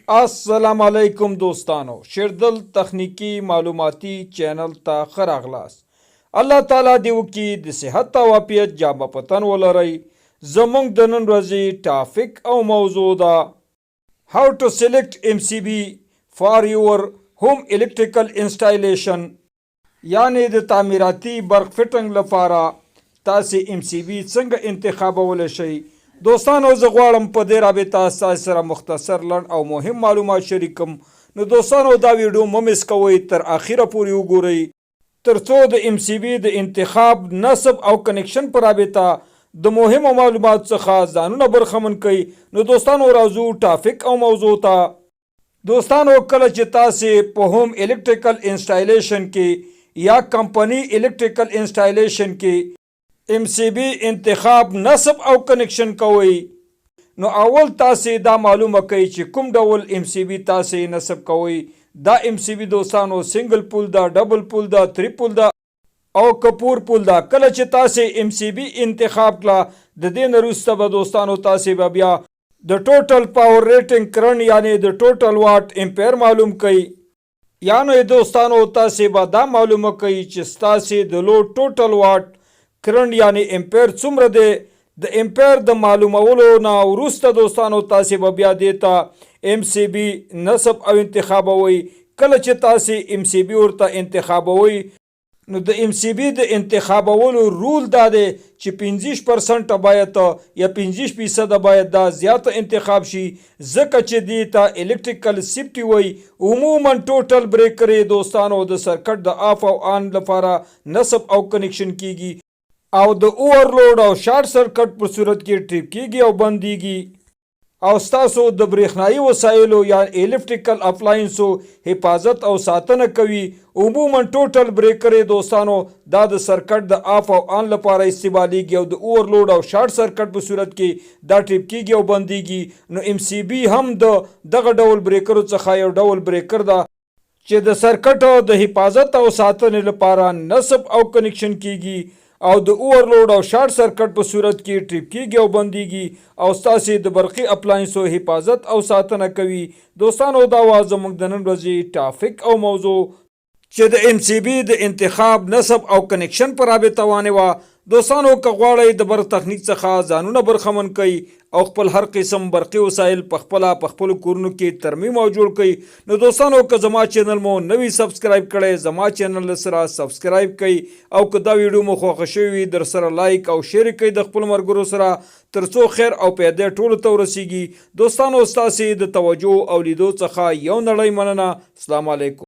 السلام علیکم دوستانو، شیردل تخنیکی معلوماتی چینل ته ښه راغلاست. الله تعالی دې وکړي د صحت او عافیت جامه په تن ولرئ. زموږ د نن ورځې ټاپک او موضوع ده How to select MCB for your home electrical installation، یعنی د تعمیراتي برق فټنګ لپاره تاسې MCB څنګه انتخابولی شئ. دوستانو، زه غواړم په دې رابطه ستاسو سره مختصر لنډ او مهم معلومات شریکم. نو دوستانو، دا ویډیو مه مس کوئ، تر اخره پورې وګورئ تر څو د MCB د انتخاب، نصب او کنیکشن په رابطه د مهمو معلوماتو څخه ځانونه برخمن کړئ. نو دوستانو، راځو ټاپک او موضوع ته. دوستانو، کله چې تاسې په هوم الکتریکل انسټالیشن کې یا کمپنی الکتریکل انسټالیشن کې MCB انتخاب، نصب او کنیکشن کوئ، نو اول تاسې دا معلومه کوئ چې کوم ډول MCB تاسې نصب کوئ. دا MCB دوستانو سنگل پول ده، ډبل پول ده، 3 پول ده او کپور پول ده. کله چې تاسې MCB انتخاب کړه، د دې نه وروسته به دوستانو تاسې به بیا د ټوټل پاور ریټنګ کرنټ یعنی د ټوټل واټ امپیر معلوم کړئ. یعنی دوستانو تاسې به دا معلومه کوئ چې ستاسې د لوډ ټوټل واټ کرنټ یعنی امپیر څومره دی. د امپیر د معلومولو نه وروسته دوستانو تاسې به بیا دې ته MCB نصب او انتخابوئ. کله چې تاسې MCB ورته انتخابوئ، نو د MCB د انتخابولو رول دا دی چې 50% باید یا 50% باید دا زیاته انتخاب شي، ځکه چې دې ته الکتریکل سیفټي وایي. عموما ټوټل بریکر دوستانو د سرکټ د آف او آن لپاره نصب او کنیکشن کیږي، او د اوورلوډ او شارټ سرکټ په صورت کې ټریپ کیږي او بندیږي، او ستاسو د برېښنایي وسایلو یا الکتریکل اپلاینسو حفاظت او ساتنه کوي. عموما ټوټل بریکر دوستانو دا د سرکټ د آف او آن لپاره استعمالیږي، او د اوورلوډ او شارټ سرکټ په صورت کې دا ټریپ کیږي او بندیږي. نو MCB هم دغه ډول بریکرو څخه یو ډول بریکر ده چې د سرکټ د حفاظت او ساتنې لپاره نصب او کنیکشن کیږي، او د اوورلوډ او شارټ سرکټ په صورت کې ټریپ کیږي او بندیږي، او ستاسې د برقي اپلاینسو حفاظت او ساتنه کوي. دوستانو، دا وا زموږ د نن ورځې ټاپک او موضوع چې د MCB د انتخاب، نصب او کنیکشن په رابطه وانه وه. دوستانو، که غواړئ د برق تخنیک څخه ځانونه برخمن کړئ او خپل هر قسم برقي وسایل په خپلو کورونو کې ترمیم او جوړ کړئ، نو دوستانو که زما چینل مو نوی سبسکرایب کړئ، زما چینل سره سبسکرایب کړئ، او که دا ویډیو مو خوښه شوې وي در سره لایک او شیر کړئ د خپلو ملګرو سره، تر څو خیر او پیدا ټولو ته ورسیږي. دوستانو، ستاسې د توجه او لیدو څخه یو نړۍ مننه. السلام علیکم.